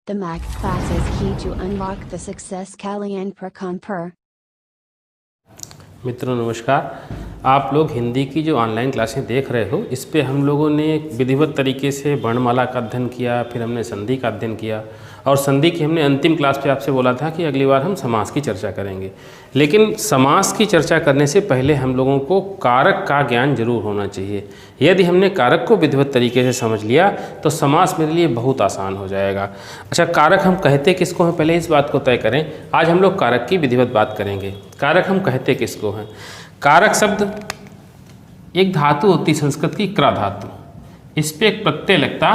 The Mac class is key to unlock the success Kalyan Prakon per. मित्रों नमस्कार। आप लोग हिंदी की जो ऑनलाइन क्लासें देख रहे हो, इस पे हम लोगों ने विधिवत तरीके से वर्णमाला का अध्ययन किया, फिर हमने संधि का अध्ययन किया और संधि की हमने अंतिम क्लास पे आपसे बोला था कि अगली बार हम समास की चर्चा करेंगे। लेकिन समास की चर्चा करने से पहले हम लोगों को कारक का ज्ञान जरूर होना चाहिए। यदि हमने कारक को विधिवत तरीके से समझ लिया तो समास मेरे लिए बहुत आसान हो जाएगा। अच्छा, कारक हम कहते किसको हैं, पहले इस बात को तय करें। आज हम लोग कारक की विधिवत बात करेंगे। कारक हम कहते किसको हैं? कारक शब्द एक धातु होती संस्कृत की क्र धातु, इस पे एक प्रत्यय लगता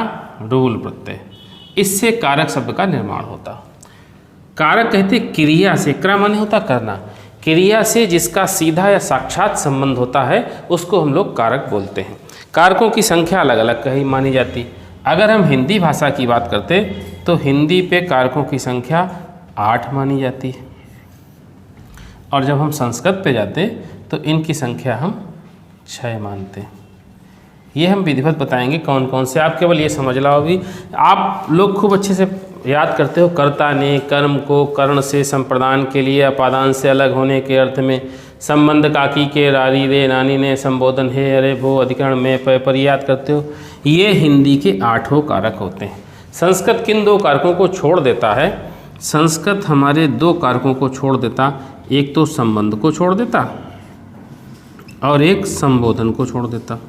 रूल प्रत्यय, इससे कारक शब्द का निर्माण होता। कारक कहते क्रिया से, क्र माने होता करना, क्रिया से जिसका सीधा या साक्षात संबंध होता है उसको हम लोग कारक बोलते हैं। कारकों की संख्या अलग अलग कहीं मानी जाती। अगर हम हिंदी भाषा की बात करते तो हिंदी पे कारकों की संख्या 8 मानी जाती है और जब हम संस्कृत पे जाते तो इनकी संख्या हम 6 मानते हैं। ये हम विधिवत बताएंगे कौन कौन से। आप केवल ये समझ लो। अभी आप लोग खूब अच्छे से याद करते हो, कर्ता ने कर्म को कर्ण से संप्रदान के लिए अपादान से अलग होने के अर्थ में, संबंध काकी के रारी रे नानी ने, संबोधन हे अरे भो अधिकरण में पर याद करते हो। ये हिंदी के 8 कारक होते हैं। संस्कृत किन 2 कारकों को छोड़ देता है? संस्कृत हमारे 2 कारकों को छोड़ देता, एक तो संबंध को छोड़ देता और एक संबोधन को छोड़ देता।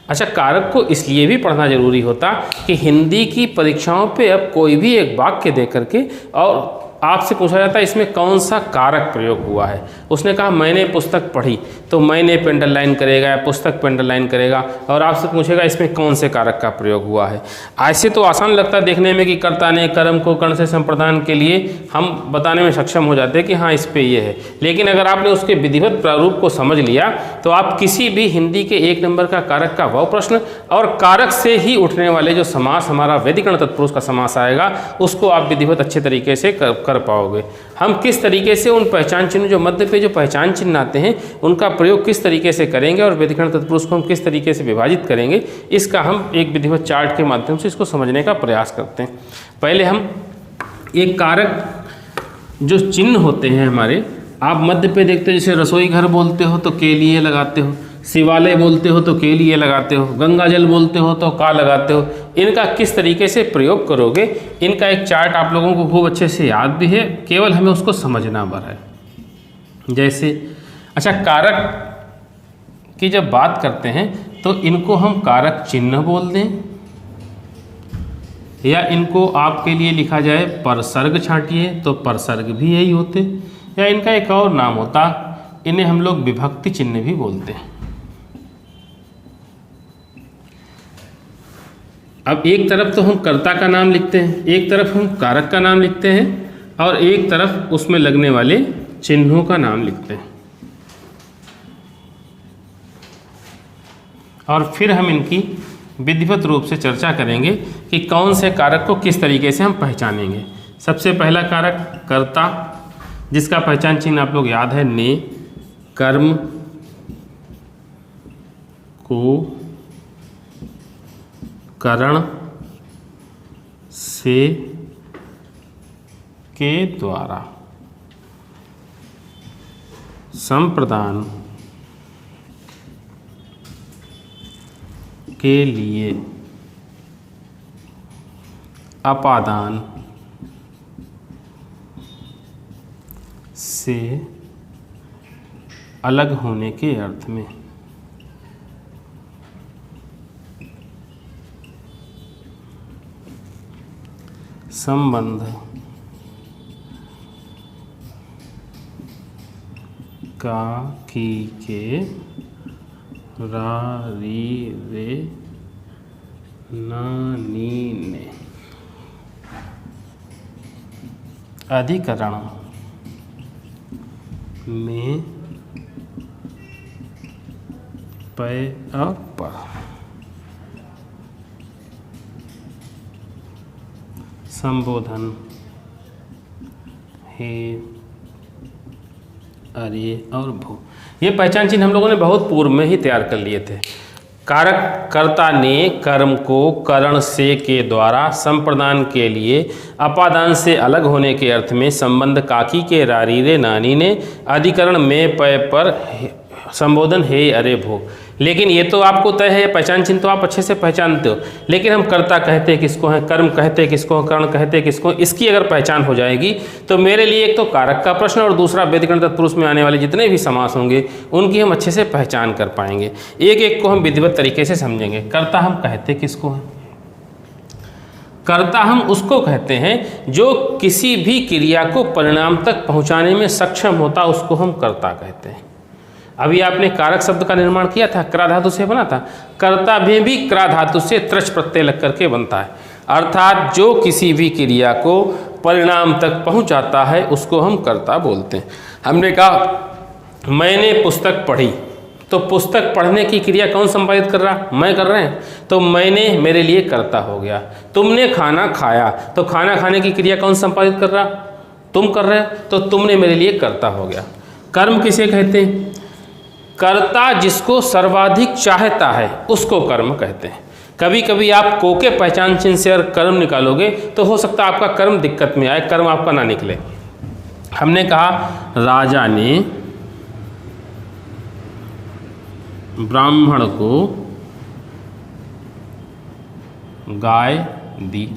अच्छा, कारक को इसलिए भी पढ़ना जरूरी होता कि हिंदी की परीक्षाओं पे अब कोई भी एक वाक्य दे करके और आपसे पूछा जाता है इसमें कौन सा कारक प्रयोग हुआ है। उसने कहा मैंने पुस्तक पढ़ी, तो मैंने पे अंडरलाइन करेगा या पुस्तक पे अंडरलाइन करेगा और आपसे पूछेगा इसमें कौन से कारक का प्रयोग हुआ है। ऐसे तो आसान लगता है देखने में कि कर्ता ने कर्म को कर्ण से संप्रदान के लिए हम बताने में सक्षम हो जाते हैं कि हाँ इस पे ये है। लेकिन अगर आपने उसके विधिवत प्रारूप को समझ लिया तो आप किसी भी हिंदी के 1 नंबर का कारक का वह प्रश्न और कारक से ही उठने वाले जो समास हमारा वैदिकरण तत्पुरुष का समास आएगा उसको आप विधिवत अच्छे तरीके से कर पाओगे। हम किस तरीके से उन पहचान चिन्ह जो मध्य पे जो पहचान चिन्ह आते हैं उनका प्रयोग किस तरीके से करेंगे और वैदिकरण तत्पुरुष को हम किस तरीके से विभाजित करेंगे, इसका हम एक विधिवत चार्ट के माध्यम से इसको समझने का प्रयास करते हैं। पहले हम एक कारक जो चिन्ह होते हैं हमारे, आप मध्य पे देखते हो, जैसे रसोई घर बोलते हो तो के लिए लगाते हो, शिवालय बोलते हो तो के लिए लगाते हो, गंगा जल बोलते हो तो का लगाते हो। इनका किस तरीके से प्रयोग करोगे, इनका एक चार्ट आप लोगों को खूब अच्छे से याद भी है, केवल हमें उसको समझना भर है। जैसे अच्छा, कारक की जब बात करते हैं तो इनको हम कारक चिन्ह बोल दें या इनको आपके लिए लिखा जाए परसर्ग छांटिए तो परसर्ग भी यही होते, या इनका एक और नाम होता, इन्हें हम लोग विभक्ति चिन्ह भी बोलते हैं। अब एक तरफ तो हम कर्ता का नाम लिखते हैं, एक तरफ हम कारक का नाम लिखते हैं और एक तरफ उसमें लगने वाले चिन्हों का नाम लिखते हैं और फिर हम इनकी विधिवत रूप से चर्चा करेंगे कि कौन से कारक को किस तरीके से हम पहचानेंगे। सबसे पहला कारक कर्ता, जिसका पहचान चिन्ह आप लोग याद है, ने कर्म को करण से के द्वारा संप्रदान के लिए अपादान से अलग होने के अर्थ में। संबंध का की के रा री रे नानी ने अधिकरण में पै और पर संबोधन हे अरे और भू। ये पहचान चिन्ह हम लोगों ने बहुत पूर्व में ही तैयार कर लिए थे। कारक कर्ता ने कर्म को करण से के द्वारा संप्रदान के लिए अपादान से अलग होने के अर्थ में संबंध काकी के रारी रे नानी ने अधिकरण में पय पर संबोधन हे अरे भो। लेकिन ये तो आपको तय है, पहचान चिन्ह तो आप अच्छे से पहचानते हो, लेकिन हम कर्ता कहते किसको हैं, कर्म कहते किसको, कर्ण कहते किसको, इसकी अगर पहचान हो जाएगी तो मेरे लिए एक तो कारक का प्रश्न और दूसरा व्यधिकरण तत्पुरुष में आने वाले जितने भी समास होंगे उनकी हम अच्छे से पहचान कर पाएंगे। एक एक को हम विधिवत तरीके से समझेंगे। कर्ता हम कहते किसको हैं? कर्ता हम उसको कहते हैं जो किसी भी क्रिया को परिणाम तक पहुँचाने में सक्षम होता, उसको हम कर्ता कहते हैं। अभी आपने कारक शब्द का निर्माण किया था, क्रा धातु से बना था। कर्ता भी क्रा धातु से त्रच प्रत्यय लग करके बनता है, अर्थात जो किसी भी क्रिया को परिणाम तक पहुंचाता है उसको हम कर्ता बोलते हैं। हमने कहा मैंने पुस्तक पढ़ी, तो पुस्तक पढ़ने की क्रिया कौन संपादित कर रहा? मैं कर रहे हैं, तो मैंने मेरे लिए कर्ता हो गया। तुमने खाना खाया, तो खाना खाने की क्रिया कौन संपादित कर रहा? तुम कर रहे हो, तो तुमने मेरे लिए कर्ता हो गया। कर्म किसे कहते हैं? कर्ता जिसको सर्वाधिक चाहता है उसको कर्म कहते हैं। कभी कभी आप को के पहचान चिन्ह से अगर कर्म निकालोगे तो हो सकता है आपका कर्म दिक्कत में आए, कर्म आपका ना निकले। हमने कहा राजा ने ब्राह्मण को गाय दी।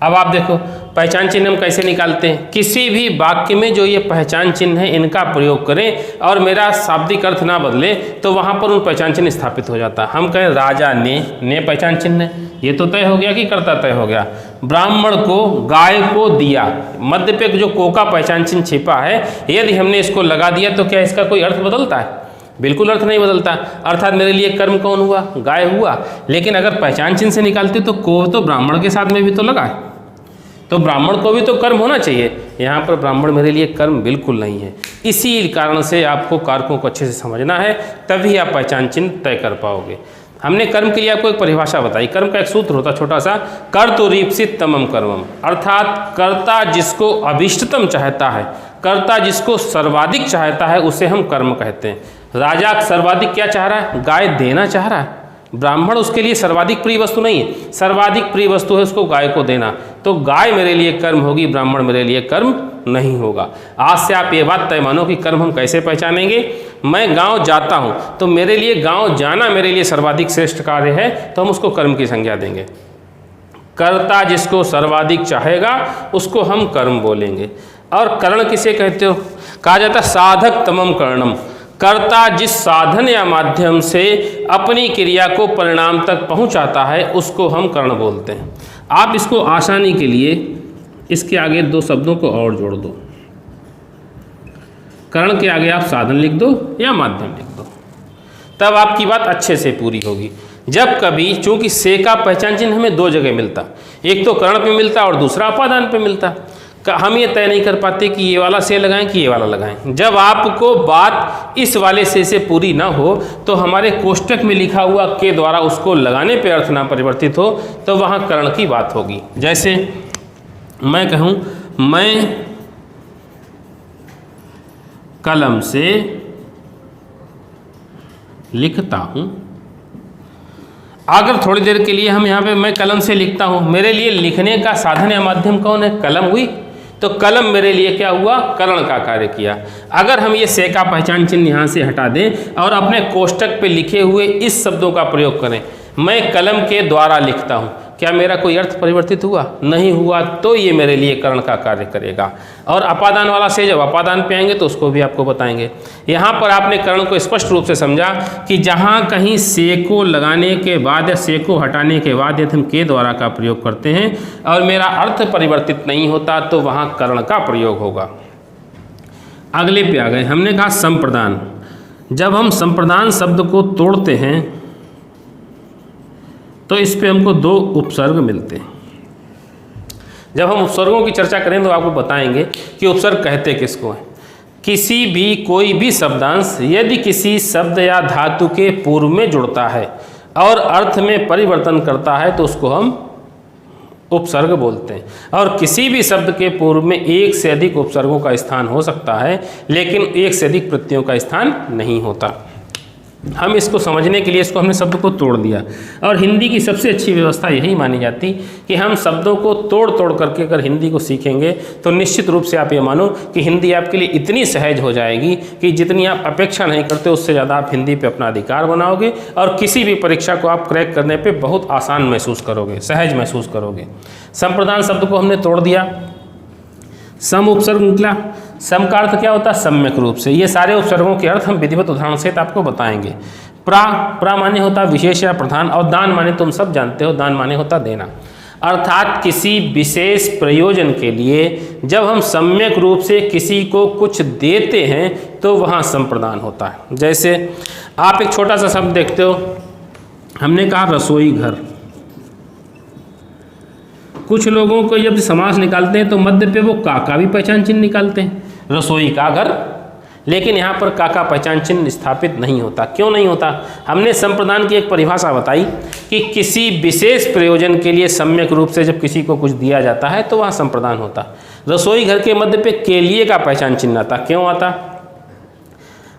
अब आप देखो पहचान चिन्ह हम कैसे निकालते हैं। किसी भी वाक्य में जो ये पहचान चिन्ह है इनका प्रयोग करें और मेरा शाब्दिक अर्थ ना बदले तो वहाँ पर उन पहचान चिन्ह स्थापित हो जाता है। हम कहें राजा ने पहचान चिन्ह है, ये तो तय हो गया कि कर्ता तय हो गया। ब्राह्मण को गाय को दिया, मध्य पे जो को का पहचान चिन्ह छिपा है, यदि हमने इसको लगा दिया तो क्या इसका कोई अर्थ बदलता है? बिल्कुल अर्थ नहीं बदलता। अर्थात मेरे लिए कर्म कौन हुआ? गाय हुआ। लेकिन अगर पहचान चिन्ह से निकालते तो को तो ब्राह्मण के साथ में भी तो लगा है, तो ब्राह्मण को भी तो कर्म होना चाहिए। यहाँ पर ब्राह्मण मेरे लिए कर्म बिल्कुल नहीं है। इसी कारण से आपको कारकों को अच्छे से समझना है, तभी आप पहचान चिन्ह तय कर पाओगे। हमने कर्म के लिए आपको एक परिभाषा बताई। कर्म का एक सूत्र होता छोटा सा, कर्तुरीप्सित तमम कर्मम, अर्थात कर्ता जिसको अभिष्टतम चाहता है, कर्ता जिसको सर्वाधिक चाहता है उसे हम कर्म कहते हैं। राजा सर्वाधिक क्या चाह रहा है? गाय देना चाह रहा है। ब्राह्मण उसके लिए सर्वाधिक प्रिय वस्तु नहीं है, सर्वाधिक प्रिय वस्तु है उसको गाय को देना, तो गाय मेरे लिए कर्म होगी, ब्राह्मण मेरे लिए कर्म नहीं होगा। आज से आप ये बात तय मानो कि कर्म हम कैसे पहचानेंगे। मैं गांव जाता हूं तो मेरे लिए गांव जाना मेरे लिए सर्वाधिक श्रेष्ठ कार्य है, तो हम उसको कर्म की संज्ञा देंगे। कर्ता जिसको सर्वाधिक चाहेगा उसको हम कर्म बोलेंगे। और कर्ण किसे कहते हो? कहा जाता साधक तमम कर्णम, कर्ता जिस साधन या माध्यम से अपनी क्रिया को परिणाम तक पहुंचाता है उसको हम कर्ण बोलते हैं। आप इसको आसानी के लिए इसके आगे दो शब्दों को और जोड़ दो। कर्ण के आगे आप साधन लिख दो या माध्यम लिख दो, तब आपकी बात अच्छे से पूरी होगी। जब कभी, चूंकि से का पहचान चिन्ह हमें दो जगह मिलता, एक तो कर्ण पे मिलता और दूसरा अपादान पे मिलता, हम ये तय नहीं कर पाते कि ये वाला से लगाएं कि ये वाला लगाएं। जब आपको बात इस वाले से पूरी ना हो तो हमारे कोष्टक में लिखा हुआ के द्वारा उसको लगाने पे अर्थ ना परिवर्तित हो तो वहाँ कर्ण की बात होगी। जैसे मैं कहूँ मैं कलम से लिखता हूँ, अगर थोड़ी देर के लिए हम यहाँ पे मैं कलम से लिखता हूँ, मेरे लिए लिखने का साधन या माध्यम कौन है? कलम हुई, तो कलम मेरे लिए क्या हुआ? कर्ण का कार्य किया। अगर हम ये से का पहचान चिन्ह यहाँ से हटा दें और अपने कोष्टक पे लिखे हुए इस शब्दों का प्रयोग करें, मैं कलम के द्वारा लिखता हूँ, क्या मेरा कोई अर्थ परिवर्तित हुआ? नहीं हुआ, तो ये मेरे लिए कर्ण का कार्य करेगा। और अपादान वाला से जब अपादान पे आएंगे तो उसको भी आपको बताएंगे। यहाँ पर आपने कर्ण को स्पष्ट रूप से समझा कि जहाँ कहीं से को लगाने के बाद या से को हटाने के बाद यदि हम के द्वारा का प्रयोग करते हैं और मेरा अर्थ परिवर्तित नहीं होता तो वहाँ कर्ण का प्रयोग होगा। अगले पे आ गए, हमने कहा संप्रदान। जब हम संप्रदान शब्द को तोड़ते हैं तो इस पे हमको दो उपसर्ग मिलते हैं। जब हम उपसर्गों की चर्चा करें तो आपको बताएंगे कि उपसर्ग कहते किसको हैं। किसी भी कोई भी शब्दांश यदि किसी शब्द या धातु के पूर्व में जुड़ता है और अर्थ में परिवर्तन करता है तो उसको हम उपसर्ग बोलते हैं। और किसी भी शब्द के पूर्व में एक से अधिक उपसर्गों का स्थान हो सकता है, लेकिन एक से अधिक प्रत्ययों का स्थान नहीं होता। हम इसको समझने के लिए इसको हमने शब्द को तोड़ दिया। और हिंदी की सबसे अच्छी व्यवस्था यही मानी जाती कि हम शब्दों को तोड़ तोड़ करके अगर हिंदी को सीखेंगे तो निश्चित रूप से आप ये मानो कि हिंदी आपके लिए इतनी सहज हो जाएगी कि जितनी आप अपेक्षा नहीं करते उससे ज़्यादा आप हिंदी पे अपना अधिकार बनाओगे और किसी भी परीक्षा को आप क्रैक करने पे बहुत आसान महसूस करोगे, सहज महसूस करोगे। संप्रदान शब्द को हमने तोड़ दिया। सम उपसर्ग निकला। सम का अर्थ क्या होता है? सम्यक रूप से। ये सारे उपसर्गों के अर्थ हम विधिवत उदाहरण सहित आपको बताएंगे। प्रा माने होता विशेष या प्रधान, और दान माने तुम सब जानते हो, दान माने होता देना। अर्थात किसी विशेष प्रयोजन के लिए जब हम सम्यक रूप से किसी को कुछ देते हैं तो वहाँ संप्रदान होता है। जैसे आप एक छोटा सा शब्द देखते हो, हमने कहा रसोई घर। कुछ लोगों को जब समास निकालते हैं तो मध्य पे वो का भी पहचान चिन्ह निकालते हैं, रसोई का घर, लेकिन यहाँ पर का पहचान चिन्ह स्थापित नहीं होता। क्यों नहीं होता? हमने संप्रदान की एक परिभाषा बताई कि किसी विशेष प्रयोजन के लिए सम्यक रूप से जब किसी को कुछ दिया जाता है तो वहाँ संप्रदान होता। रसोई घर के मध्य पे के लिए का पहचान चिन्ह आता। क्यों आता?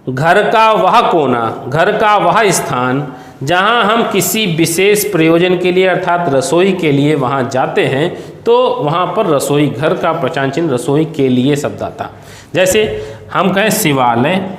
घर का वह कोना, घर का वह स्थान जहाँ हम किसी विशेष प्रयोजन के लिए अर्थात रसोई के लिए वहाँ जाते हैं तो वहाँ पर रसोई घर का पहचान चिन्ह रसोई के लिए शब्द आता। जैसे हम कहें शिवालय,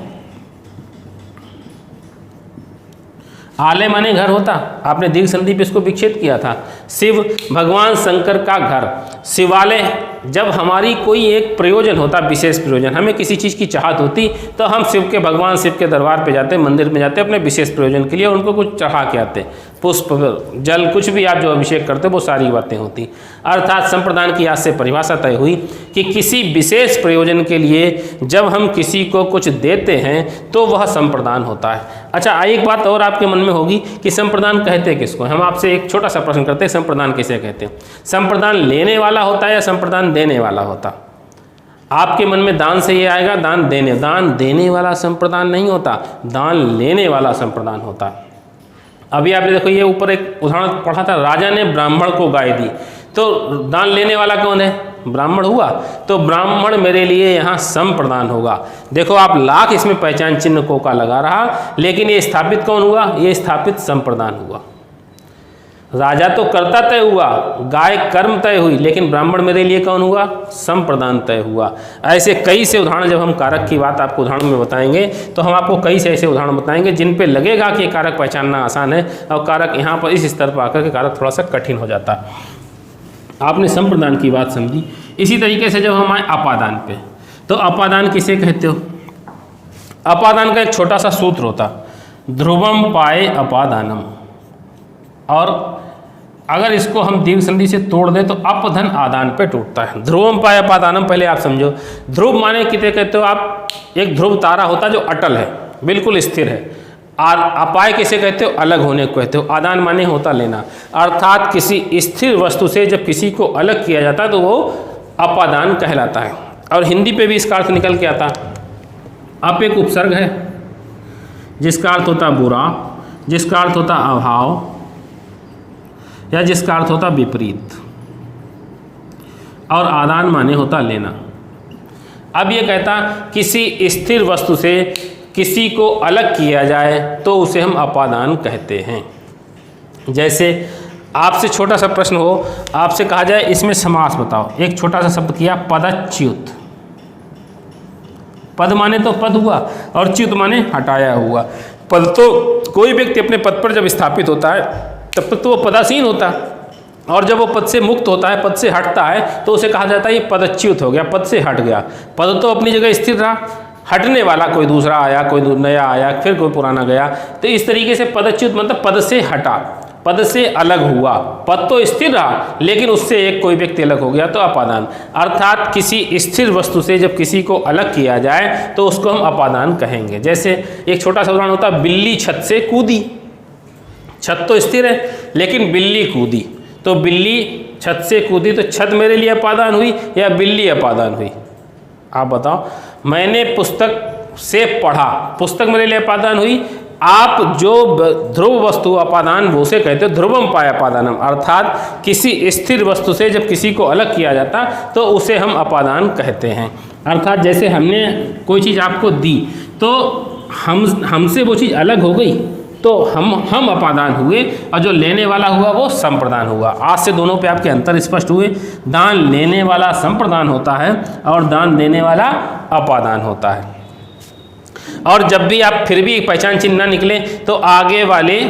आलय माने घर होता, आपने दीर्घ संधि पे इसको विच्छेद किया था। शिव भगवान शंकर का घर। शिवालय जब हमारी कोई एक प्रयोजन होता, विशेष प्रयोजन, हमें किसी चीज़ की चाहत होती तो हम शिव के भगवान शिव के दरबार पे जाते, मंदिर में जाते अपने विशेष प्रयोजन के लिए, उनको कुछ चढ़ा के आते, पुष्प जल कुछ भी आप जो अभिषेक करते वो सारी बातें होती। अर्थात संप्रदान की आज से परिभाषा तय हुई कि किसी विशेष प्रयोजन के लिए जब हम किसी को कुछ देते हैं तो वह संप्रदान होता है। अच्छा, एक बात और आपके मन में होगी कि संप्रदान कहते किसको? हम आपसे एक छोटा सा प्रश्न करते हैं, संप्रदान किसे कहते हैं? संप्रदान लेने वाला होता है या संप्रदान देने वाला होता? आपके मन में दान से ये आएगा दान देने वाला संप्रदान नहीं होता, दान लेने वाला संप्रदान होता। अभी आपने देखो ये ऊपर एक उदाहरण पढ़ा था, राजा ने ब्राह्मण को गाय दी, तो दान लेने वाला कौन है? ब्राह्मण हुआ, तो ब्राह्मण मेरे लिए यहाँ संप्रदान होगा। देखो आप लाख इसमें पहचान चिन्ह को का लगा रहा, लेकिन ये स्थापित कौन हुआ? ये स्थापित संप्रदान हुआ। राजा तो कर्ता तय हुआ, गाय कर्म तय हुई, लेकिन ब्राह्मण मेरे लिए कौन हुआ? संप्रदान तय हुआ। ऐसे कई से उदाहरण, जब हम कारक की बात आपको उदाहरण में बताएंगे तो हम आपको कई से ऐसे उदाहरण बताएंगे जिन पे लगेगा कि कारक पहचानना आसान है और कारक यहाँ पर इस स्तर पर आकर के कारक थोड़ा सा कठिन हो जाता है। आपने संप्रदान की बात समझी। इसी तरीके से जब हम आए अपादान पे, तो अपादान किसे कहते हो? अपादान का एक छोटा सा सूत्र होता, ध्रुवम पाए अपादानम, और अगर इसको हम दीर्घ संधि से तोड़ दें तो अपधन आदान पे टूटता है। ध्रुवम पाए अपादानम, पहले आप समझो। ध्रुव माने किसे कहते हो आप? एक ध्रुव तारा होता जो अटल है, बिल्कुल स्थिर है। अपाय किसे कहते हो? अलग होने को कहते हो। आदान माने होता लेना, अर्थात किसी स्थिर वस्तु से जब किसी को अलग किया जाता है तो वो अपादान कहलाता है। और हिंदी पे भी इसका अर्थ निकल के आता। अप एक उपसर्ग है जिसका अर्थ होता बुरा, जिसका अर्थ होता अभाव, या जिसका अर्थ होता विपरीत, और आदान माने होता लेना। अब ये कहता किसी स्थिर वस्तु से किसी को अलग किया जाए तो उसे हम अपादान कहते हैं। जैसे आपसे छोटा सा प्रश्न हो, आपसे कहा जाए इसमें समास बताओ, एक छोटा सा शब्द किया पदच्युत। पद माने तो पद हुआ और च्युत माने हटाया हुआ। पद तो कोई व्यक्ति अपने पद पर जब स्थापित होता है तब तक तो वो पदासीन होता है, और जब वो पद से मुक्त होता है, पद से हटता है, तो उसे कहा जाता है ये पदच्युत हो गया, पद से हट गया। पद तो अपनी जगह स्थिर रहा, हटने वाला कोई दूसरा आया, कोई नया आया, फिर कोई पुराना गया। तो इस तरीके से पदच्युत मतलब पद से हटा, पद से अलग हुआ। पद तो स्थिर रहा लेकिन उससे एक कोई व्यक्ति अलग हो गया तो अपादान। अर्थात किसी स्थिर वस्तु से जब किसी को अलग किया जाए तो उसको हम अपादान कहेंगे। जैसे एक छोटा सा उदाहरण होता, बिल्ली छत से कूदी। छत तो स्थिर है लेकिन बिल्ली कूदी, तो बिल्ली छत से कूदी, तो छत मेरे लिए अपादान हुई या बिल्ली अपादान हुई? आप बताओ। मैंने पुस्तक से पढ़ा, पुस्तक मेरे लिए अपादान हुई। आप जो ध्रुव वस्तु अपादान वो से कहते हो ध्रुवम पाए अपादानम, अर्थात किसी स्थिर वस्तु से जब किसी को अलग किया जाता तो उसे हम अपादान कहते हैं। अर्थात जैसे हमने कोई चीज़ आपको दी तो हमसे वो चीज़ अलग हो गई तो हम अपादान हुए, और जो लेने वाला हुआ वो संप्रदान हुआ। आज से दोनों पे आपके अंतर स्पष्ट हुए। दान लेने वाला संप्रदान होता है और दान देने वाला अपादान होता है। और जब भी आप फिर भी पहचान चिन्ह ना निकले तो आगे वाले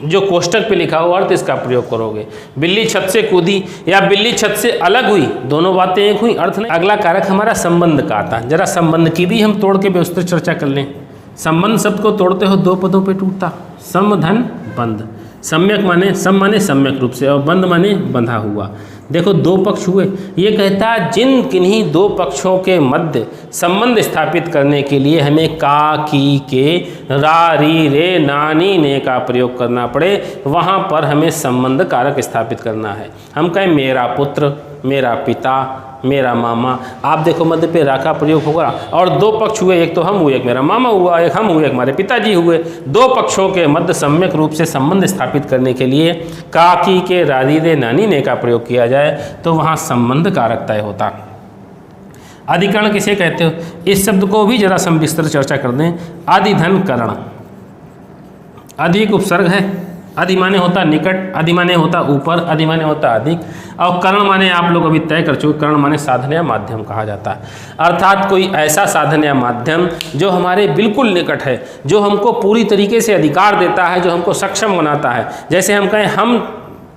जो कोष्टक पे लिखा हुआ अर्थ इसका प्रयोग करोगे। बिल्ली छत से कूदी या बिल्ली छत से अलग हुई, दोनों बातें एक हुई, अर्थ नहीं। अगला कारक हमारा संबंध का आता है। जरा संबंध की भी हम तोड़ के व्यवस्थित चर्चा कर लें। संबंध शब्द को तोड़ते हो दो पदों पे टूटता। सम धन बंध। सम्यक माने सम माने सम्यक रूप से, और बंध माने बंधा हुआ। देखो दो पक्ष हुए। ये कहता है जिन किन्हीं दो पक्षों के मध्य संबंध स्थापित करने के लिए हमें का, की, के, रा, री, रे, नानी, ने का प्रयोग करना पड़े, वहाँ पर हमें संबंध कारक स्थापित करना है। हम कहें मेरा पुत्र, मेरा पिता, मेरा मामा, आप देखो मध्य पे रा का प्रयोग होगा। और दो पक्ष हुए, एक तो हम हुए, एक मेरा मामा हुआ, एक हम हुए, एक हमारे पिताजी हुए। दो पक्षों के मध्य सम्यक रूप से संबंध स्थापित करने के लिए का, की, के, रारी, रे, नानी, ने का प्रयोग किया जाए तो वहाँ संबंध कारक तय होता। अधिकरण किसे कहते हो? इस शब्द को भी जरा सविस्तर चर्चा कर दें। अधिधन करण। अधिक उपसर्ग है। अधि माने होता निकट, अधि माने होता ऊपर, अधि माने होता अधिक, और करण माने आप लोग अभी तय कर चुके, करण माने साधन या माध्यम कहा जाता है। अर्थात कोई ऐसा साधन या माध्यम जो हमारे बिल्कुल निकट है, जो हमको पूरी तरीके से अधिकार देता है, जो हमको सक्षम बनाता है। जैसे हम कहें हम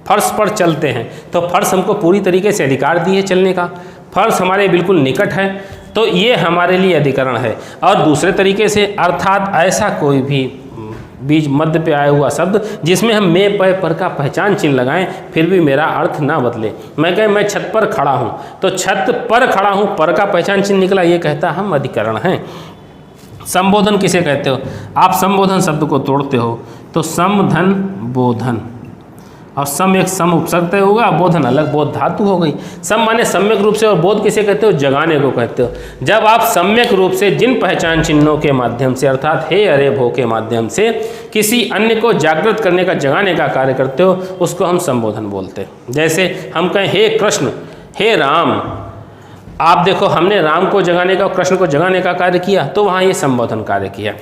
फर्श पर चलते हैं तो फर्श हमको पूरी तरीके से अधिकार दिए चलने का, फर्श हमारे बिल्कुल निकट है, तो ये हमारे लिए अधिकरण है। और दूसरे तरीके से अर्थात ऐसा कोई भी बीच मध्य पे आया हुआ शब्द जिसमें हम मैं पै पर का पहचान चिन्ह लगाएं फिर भी मेरा अर्थ ना बदले। मैं कहें मैं छत पर खड़ा हूँ तो छत पर खड़ा हूँ, पर का पहचान चिन्ह निकला, ये कहता हम अधिकरण हैं। संबोधन किसे कहते हो? आप संबोधन शब्द को तोड़ते हो तो समधन बोधन, और सम एक सम उपसर्ग तय होगा, बोधन अलग, बोध धातु हो गई। सम माने सम्यक रूप से, और बोध किसे कहते हो? जगाने को कहते हो। जब आप सम्यक रूप से जिन पहचान चिन्हों के माध्यम से अर्थात हे अरे भो के माध्यम से किसी अन्य को जागृत करने का, जगाने का कार्य करते हो, उसको हम संबोधन बोलते हैं। जैसे हम कहें हे कृष्ण, हे राम, आप देखो हमने राम को जगाने का और कृष्ण को जगाने का कार्य किया, तो वहाँ ये संबोधन कार्य किया।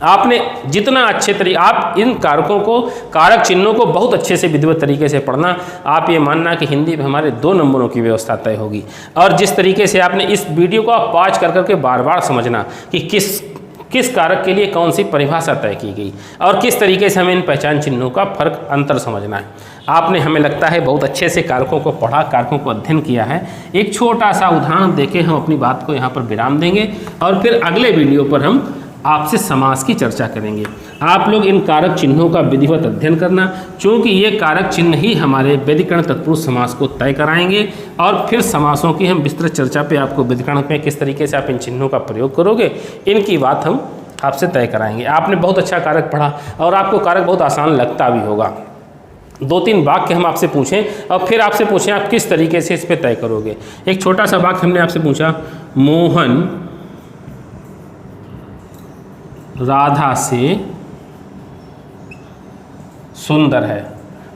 आपने जितना अच्छे तरीके, आप इन कारकों को, कारक चिन्हों को बहुत अच्छे से विधिवत तरीके से पढ़ना। आप ये मानना कि हिंदी में हमारे 2 नंबरों की व्यवस्था तय होगी। और जिस तरीके से आपने इस वीडियो को आप पॉज कर करके बार बार समझना कि किस कारक के लिए कौन सी परिभाषा तय की गई और किस तरीके से हमें इन पहचान चिन्हों का फर्क अंतर समझना है। आपने, हमें लगता है, बहुत अच्छे से कारकों को पढ़ा, कारकों को अध्ययन किया है। एक छोटा सा उदाहरण देके हम अपनी बात को यहाँ पर विराम देंगे और फिर अगले वीडियो पर हम आपसे समास की चर्चा करेंगे। आप लोग इन कारक चिन्हों का विधिवत अध्ययन करना, क्योंकि ये कारक चिन्ह ही हमारे व्यधिकरण तत्पुरुष समास को तय कराएंगे। और फिर समासों की हम विस्तृत चर्चा पे आपको व्यधिकरण में किस तरीके से आप इन चिन्हों का प्रयोग करोगे, इनकी बात हम आपसे तय कराएंगे। आपने बहुत अच्छा कारक पढ़ा और आपको कारक बहुत आसान लगता भी होगा। 2-3 वाक्य हम आपसे पूछें और फिर आपसे पूछें आप किस तरीके से इस पर तय करोगे। एक छोटा सा वाक्य हमने आपसे पूछा, मोहन राधा से सुंदर है,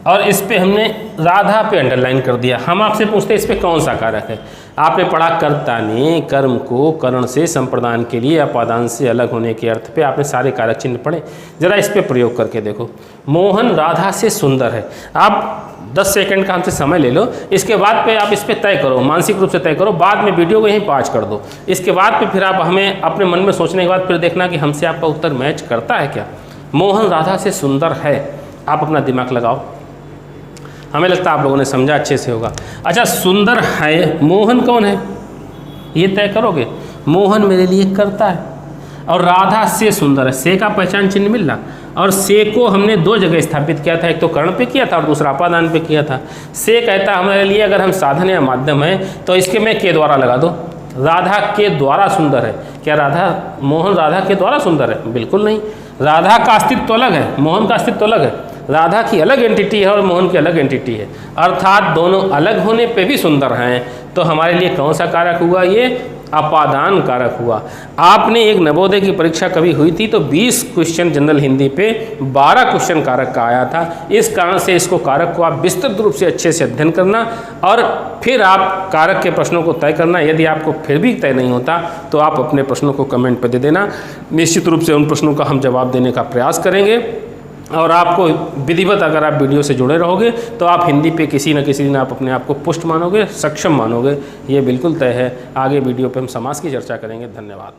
और इस पे हमने राधा पे अंडरलाइन कर दिया। हम आपसे पूछते हैं इस पे कौन सा कारक है। आपने पढ़ा कर्ता ने कर्म को करण से संप्रदान के लिए अपादान से अलग होने के अर्थ पे आपने सारे कारक चिन्ह पढ़े। जरा इस पे प्रयोग करके देखो। मोहन राधा से सुंदर है। आप 10 सेकंड का हमसे समय ले लो, इसके बाद पे आप इस पे तय करो, मानसिक रूप से तय करो। बाद में वीडियो को यहीं पॉज कर दो। इसके बाद पे फिर आप हमें अपने मन में सोचने के बाद फिर देखना कि हमसे आपका उत्तर मैच करता है क्या। मोहन राधा से सुंदर है, आप अपना दिमाग लगाओ। हमें लगता है आप लोगों ने समझा अच्छे से होगा। अच्छा, सुंदर है, मोहन कौन है ये तय करोगे। मोहन मेरे लिए करता है, और राधा से सुंदर है, से का पहचान चिन्ह मिल रहा। और से को हमने 2 जगह स्थापित किया था, एक तो कर्ण पे किया था और दूसरा अपादान पे किया था। से कहता हमारे लिए अगर हम साधन या माध्यम है तो इसके में के द्वारा लगा दो। राधा के द्वारा सुंदर है। क्या मोहन राधा के द्वारा सुंदर है? बिल्कुल नहीं। राधा का अस्तित्व अलग है, मोहन का अस्तित्व अलग है। राधा की अलग एंटिटी है और मोहन की अलग एंटिटी है, अर्थात दोनों अलग होने पे भी सुंदर हैं। तो हमारे लिए कौन सा कारक हुआ? ये अपादान कारक हुआ। आपने एक नवोदय की परीक्षा कभी हुई थी तो 20 क्वेश्चन जनरल हिंदी पे 12 क्वेश्चन कारक का आया था। इस कारण से इसको कारक को आप विस्तृत रूप से अच्छे से अध्ययन करना और फिर आप कारक के प्रश्नों को तय करना। यदि आपको फिर भी तय नहीं होता तो आप अपने प्रश्नों को कमेंट पर दे देना, निश्चित रूप से उन प्रश्नों का हम जवाब देने का प्रयास करेंगे। और आपको विधिवत अगर आप वीडियो से जुड़े रहोगे तो आप हिंदी पे किसी न किसी दिन आप अपने आप को पुष्ट मानोगे, सक्षम मानोगे, ये बिल्कुल तय है। आगे वीडियो पे हम समास की चर्चा करेंगे। धन्यवाद।